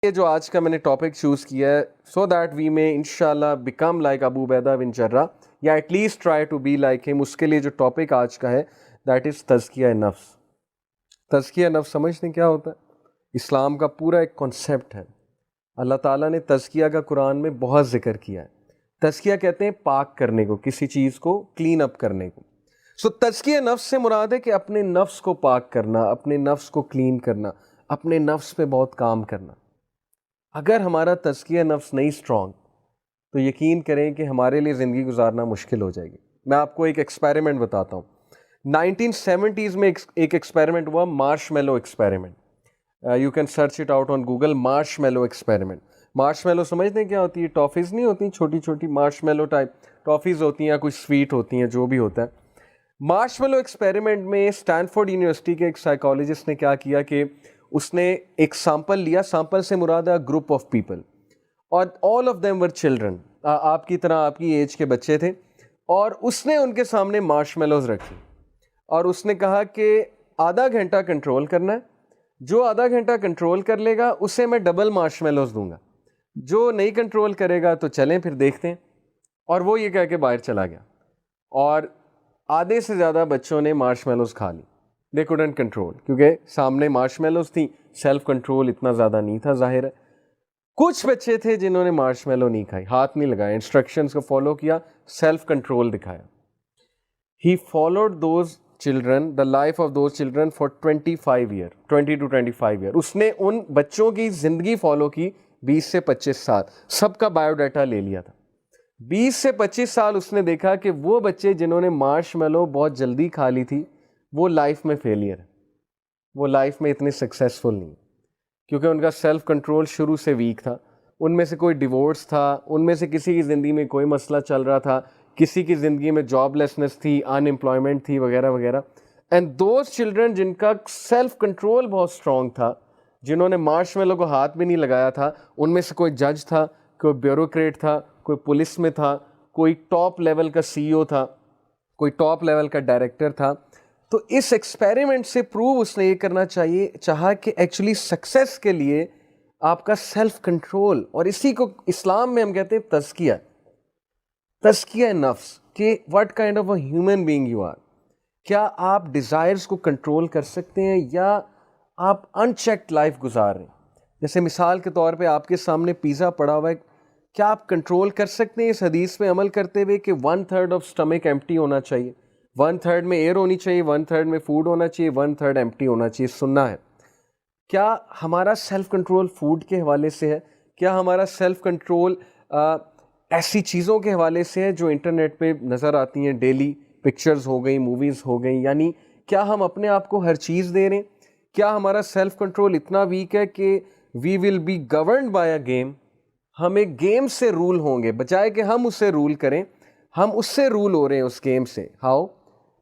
یہ جو آج کا میں نے ٹاپک چوز کیا ہے سو دیٹ وی میں انشاءاللہ بیکم لائک ابو عبیدہ بن جرہ یا at least try to be like ہم. اس کے لیے جو ٹاپک آج کا ہے دیٹ از تزکیہ نفس. تزکیہ نفس سمجھتے کیا ہوتا ہے؟ اسلام کا پورا ایک کانسیپٹ ہے. اللہ تعالیٰ نے تزکیہ کا قرآن میں بہت ذکر کیا ہے. تزکیہ کہتے ہیں پاک کرنے کو، کسی چیز کو کلین اپ کرنے کو. سو تزکیہ نفس سے مراد ہے کہ اپنے نفس کو پاک کرنا، اپنے نفس کو کلین کرنا، اپنے نفس پہ بہت کام کرنا. اگر ہمارا تزکیہ نفس نہیں اسٹرانگ تو یقین کریں کہ ہمارے لیے زندگی گزارنا مشکل ہو جائے گی. میں آپ کو ایک ایکسپیریمنٹ بتاتا ہوں. 1970s میں ایک ایکسپیریمنٹ ہوا، marshmallow experiment. You can search it out on Google, marshmallow experiment. Marshmallow سمجھتے ہیں کیا ہوتی ہے؟ ٹافیز نہیں ہوتی چھوٹی چھوٹی، مارش میلو ٹائپ ٹافیز ہوتی ہیں یا کوئی سویٹ ہوتی ہیں، جو بھی ہوتا ہے. مارش میلو ایکسپیریمنٹ میں اسٹینفورڈ یونیورسٹی کے ایک سائیکالوجسٹ نے کیا کیا کہ اس نے ایک سیمپل لیا. سیمپل سے مراد ہے گروپ آف پیپل، اور all of them were children, آپ کی طرح آپ کی ایج کے بچے تھے. اور اس نے ان کے سامنے مارش میلوز رکھی اور اس نے کہا کہ آدھا گھنٹہ کنٹرول کرنا ہے، جو آدھا گھنٹہ کنٹرول کر لے گا اسے میں ڈبل مارش میلوز دوں گا، جو نہیں کنٹرول کرے گا تو چلیں پھر دیکھتے ہیں. اور وہ یہ کہہ کے باہر چلا گیا اور آدھے سے زیادہ بچوں نے مارش میلوز کھا لی. دے کوڈنٹ کنٹرول، کیونکہ سامنے مارش میلوز تھیں، سیلف کنٹرول اتنا زیادہ نہیں تھا ظاہر ہے. کچھ بچے تھے جنہوں نے مارش میلو نہیں کھائی، ہاتھ نہیں لگایا، انسٹرکشنز کو فالو کیا، سیلف کنٹرول دکھایا. He followed those children, the life of those children for 25 year, 20 to 25 year. اس نے ان بچوں کی زندگی فالو کی 20 سے 25 سال. سب کا بایو ڈیٹا لے لیا تھا. 20 سے 25 سال اس نے دیکھا کہ وہ بچے جنہوں نے مارش میلو بہت جلدی کھا لی تھی وہ لائف میں فیلئر ہے، وہ لائف میں اتنے سکسیزفل نہیں، کیونکہ ان کا سیلف کنٹرول شروع سے ویک تھا. ان میں سے کوئی ڈیورس تھا، ان میں سے کسی کی زندگی میں کوئی مسئلہ چل رہا تھا، کسی کی زندگی میں جاب لیسنس تھی، ان امپلائمنٹ تھی، وغیرہ وغیرہ. اینڈ دوز چلڈرن جن کا سیلف کنٹرول بہت اسٹرانگ تھا، جنہوں نے مارش میلو کو ہاتھ بھی نہیں لگایا تھا، ان میں سے کوئی جج تھا، کوئی بیوروکریٹ تھا، کوئی پولیس میں تھا، کوئی ٹاپ لیول کا سی او تھا، کوئی ٹاپ لیول کا ڈائریکٹر تھا. تو اس ایکسپیریمنٹ سے پروو اس نے یہ کرنا چاہا کہ ایکچولی سکسیس کے لیے آپ کا سیلف کنٹرول، اور اسی کو اسلام میں ہم کہتے ہیں تزکیہ، تزکیہ نفس، کہ what kind of a human being you are. کیا آپ ڈیزائرز کو کنٹرول کر سکتے ہیں یا آپ ان چیکڈ لائف گزار رہے ہیں؟ جیسے مثال کے طور پہ آپ کے سامنے پیزا پڑا ہوا ہے، کیا آپ کنٹرول کر سکتے ہیں اس حدیث پہ عمل کرتے ہوئے کہ 1/3 آف اسٹمک ایمپٹی ہونا چاہیے، 1/3 میں ایئر ہونی چاہیے، 1/3 میں فوڈ ہونا چاہیے، 1/3 ایمپٹی ہونا چاہیے؟ سننا ہے. کیا ہمارا سیلف کنٹرول فوڈ کے حوالے سے ہے؟ کیا ہمارا سیلف کنٹرول ایسی چیزوں کے حوالے سے ہے جو انٹرنیٹ پہ نظر آتی ہیں ڈیلی؟ پکچرز ہو گئیں، موویز ہو گئیں، یعنی کیا ہم اپنے آپ کو ہر چیز دے رہے ہیں؟ کیا ہمارا سیلف کنٹرول اتنا ویک ہے کہ we will be governed by a game? ہم ایک گیم سے رول ہوں گے، بجائے کہ ہم اسے رول کریں ہم اس سے رول ہو رہے ہیں، اس گیم سے. How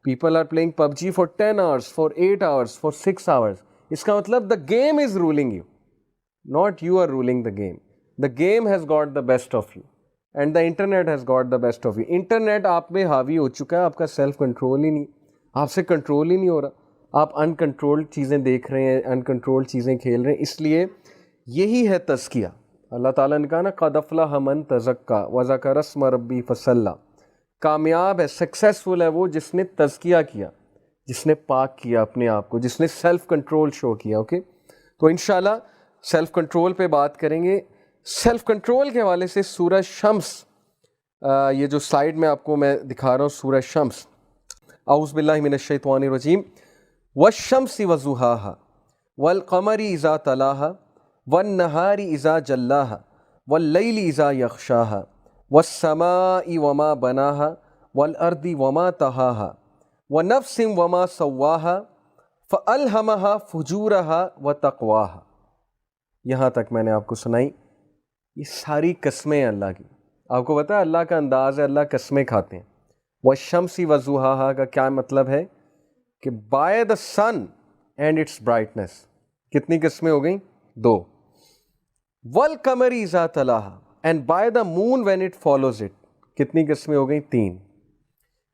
people are playing PUBG for 10 hours، for 8 hours، for 6 hours. اس کا مطلب the game is ruling you, not you are ruling the game. The game has got the best of you and the internet has got the best of you. Internet آپ میں حاوی ہو چکا ہے، آپ کا سیلف کنٹرول ہی نہیں، آپ سے کنٹرول ہی نہیں ہو رہا، آپ ان کنٹرولڈ چیزیں دیکھ رہے ہیں، ان کنٹرولڈ چیزیں کھیل رہے ہیں. اس لیے یہی ہے تزکیہ. اللہ تعالیٰ نے کہا نا قد افلح من تزکیٰ وذکر اسم ربہ فصلی. کامیاب ہے، سکسیسفل ہے وہ جس نے تزکیہ کیا، جس نے پاک کیا اپنے آپ کو، جس نے سیلف کنٹرول شو کیا. اوکے، تو انشاءاللہ سیلف کنٹرول پہ بات کریں گے. سیلف کنٹرول کے حوالے سے سورہ شمس، یہ جو سلائیڈ میں آپ کو میں دکھا رہا ہوں، سورہ شمس. اعوذ باللہ من الشیطان الرجیم. والشمس وضحاها والقمر اذا تلاها والنہار اذا جلاها واللیل اذا یغشاها والسماء وما بناها والارض وما طحاها ونفس وما سواها فألہمها فجورها وتقواها. یہاں تک میں نے آپ کو سنائی. یہ ساری قسمیں ہیں اللہ کی. آپ کو پتا ہے اللہ کا انداز ہے، اللہ قسمیں کھاتے ہیں. والشمس وضحاها کا کیا مطلب ہے؟ کہ by the sun and its brightness. کتنی قسمیں ہو گئیں؟ 2. والقمر اذا تلاها and by the moon when it follows it. کتنی قسمیں ہو گئیں؟ 3.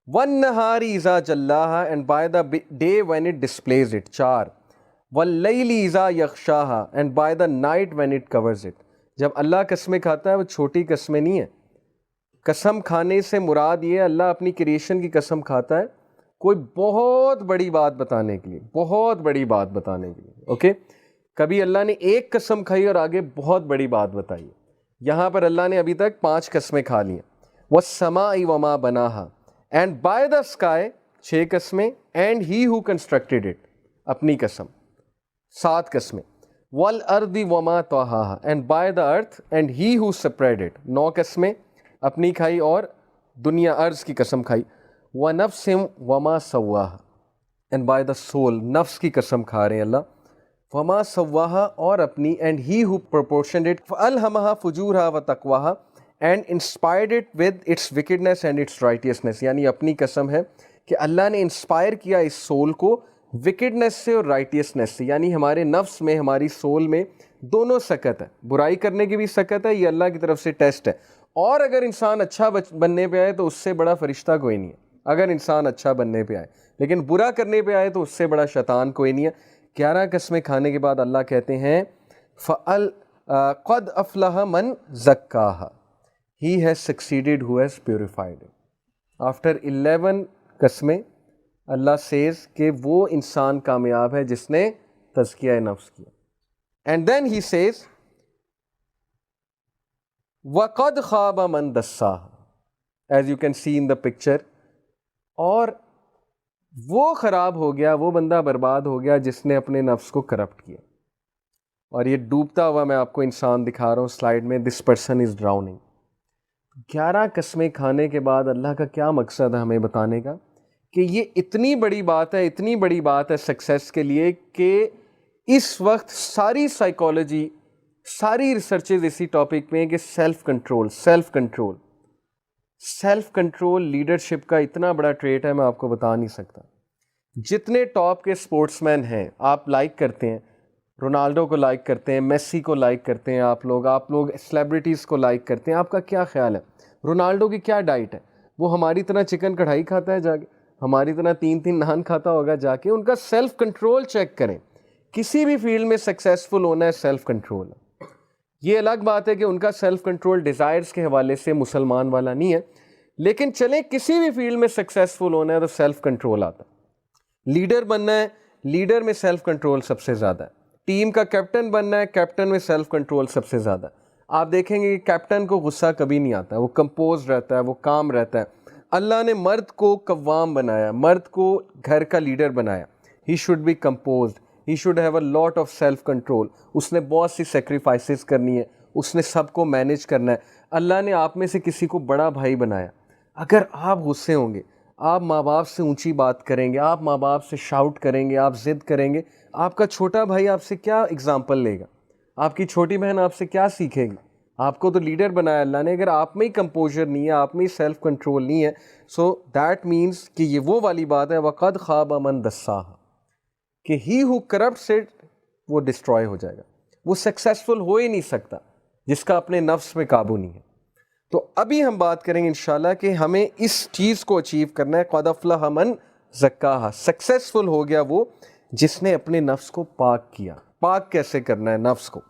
والنہار اذا جلاها and by the day when it displays it. 4. وَاللَّيْلِ إِذَا يَغْشَاهَا, and by the night when it covers it. جب اللہ قسمیں کھاتا ہے وہ چھوٹی قسمیں نہیں ہیں. قسم کھانے سے مراد یہ اللہ اپنی کریشن کی قسم کھاتا ہے کوئی بہت بڑی بات بتانے کے لیے, بہت بڑی بات بتانے کے لیے. اوکے, کبھی اللہ نے ایک قسم کھائی اور آگے بہت بڑی بات بتائی. یہاں پر اللہ نے ابھی تک 5 قسمیں کھا لی ہیں. وَالسَّمَاءِ وَمَا بَنَاهَا, and by the sky 6 قسمیں, and he who constructed it اپنی قسم 7 قسمیں. وَالْأَرْضِ وَمَا طَحَاهَا, and by the earth and he who spread it 9 قسمیں اپنی کھائی اور دنیا ارض کی قسم کھائی. وَنَفْسٍ وَمَا سَوَّاهَا, and by the soul نفس کی قسم کھا رہے ہیں اللہ. وَمَا سَوَّاهَا, اور اپنی, and he who proportioned it. فَأَلْهَمَهَا فُجُورَهَا وَتَقْوَاهَا, and inspired it with its wickedness and its righteousness. یعنی اپنی قسم ہے کہ اللہ نے انسپائر کیا اس سول کو وکڈنس سے اور رائٹیسنس سے. یعنی ہمارے نفس میں, ہماری سول میں دونوں سکت ہے, برائی کرنے کی بھی سکت ہے, یہ اللہ کی طرف سے ٹیسٹ ہے. اور اگر انسان اچھا بننے پہ آئے تو اس سے بڑا فرشتہ کوئی نہیں ہے. اگر انسان اچھا بننے پہ آئے, لیکن برا کرنے پہ آئے تو اس سے بڑا شیطان کوئی نہیں ہے. 11 قسمیں کھانے کے بعد اللہ کہتے ہیں قَدْ أَفْلَحَ مَنْ زَكَّاهَا, he has succeeded who has purified it. After 11 قسمیں اللہ says کہ وہ انسان کامیاب ہے جس نے تزکیہ نفس کیا. And then he says وَقَدْ خَابَ مَنْ دَسَّاهَا, as you can see in the picture. اور وہ خراب ہو گیا, وہ بندہ برباد ہو گیا جس نے اپنے نفس کو کرپٹ کیا. اور یہ ڈوبتا ہوا میں آپ کو انسان دکھا رہا ہوں سلائیڈ میں. This person is ڈراؤننگ. 11 قسمیں کھانے کے بعد اللہ کا کیا مقصد ہے ہمیں بتانے کا کہ یہ اتنی بڑی بات ہے, اتنی بڑی بات ہے سکسیس کے لیے کہ اس وقت ساری سائیکالوجی, ساری ریسرچز اسی ٹاپک میں ہیں کہ self control, self control, self control leadership کا اتنا بڑا ٹریٹ ہے میں آپ کو بتا نہیں سکتا. جتنے ٹاپ کے سپورٹس مین ہیں آپ لائک کرتے ہیں, رونالڈو کو لائک کرتے ہیں, میسی کو لائک کرتے ہیں, آپ لوگ سیلیبریٹیز کو لائک کرتے ہیں. آپ کا کیا خیال ہے رونالڈو کی کیا ڈائٹ ہے؟ وہ ہماری طرح چکن کڑھائی کھاتا ہے جا کے, ہماری طرح 3 نان کھاتا ہوگا جا کے؟ ان کا سیلف کنٹرول چیک کریں. کسی بھی فیلڈ میں سکسیسفل ہونا ہے سیلف کنٹرول ہے. یہ الگ بات ہے کہ ان کا سیلف کنٹرول ڈیزائرز کے حوالے سے مسلمان والا نہیں ہے, لیکن چلیں کسی بھی فیلڈ میں سکسیسفل ہونا ہے تو سیلف کنٹرول آتا ہے. لیڈر بننا ہے, لیڈر میں سیلف کنٹرول سب سے زیادہ ہے. ٹیم کا کیپٹن بننا ہے, کیپٹن میں سیلف کنٹرول سب سے زیادہ ہے. آپ دیکھیں گے کہ کیپٹن کو غصہ کبھی نہیں آتا, وہ کمپوز رہتا ہے, وہ کام رہتا ہے. اللہ نے مرد کو قوام بنایا, مرد کو گھر کا لیڈر بنایا. He should be composed, he should have a lot of self control. اس نے بہت سی سیکریفائسز کرنی ہے, اس نے سب کو مینیج کرنا ہے. اللہ نے آپ میں سے کسی کو بڑا بھائی بنایا. اگر آپ غصے ہوں گے, آپ ماں باپ سے اونچی بات کریں گے, آپ ماں باپ سے شاؤٹ کریں گے, آپ ضد کریں گے, آپ کا چھوٹا بھائی آپ سے کیا اگزامپل لے گا؟ آپ کی چھوٹی بہن آپ سے کیا سیکھے گی؟ آپ کو تو لیڈر بنایا اللہ نے. اگر آپ میں ہی کمپوزر نہیں ہے, آپ میں ہی سیلف کنٹرول نہیں ہے, سو دیٹ مینس کہ یہ وہ والی بات ہے وَقَدْ خَابَ مَنْ دَسَّاهَا, کہ ہی ہو کرپٹس اٹ وہ ڈسٹروائے ہو جائے گا. وہ سکسیسفل ہو ہی نہیں سکتا جس کا اپنے نفس میں قابو نہیں ہے. تو ابھی ہم بات کریں گے انشاءاللہ کہ ہمیں اس چیز کو اچیو کرنا ہے. قَدْ أَفْلَحَ مَنْ زَكَّاهَا, سکسیسفل ہو گیا وہ جس نے اپنے نفس کو پاک کیا. پاک کیسے کرنا ہے نفس کو؟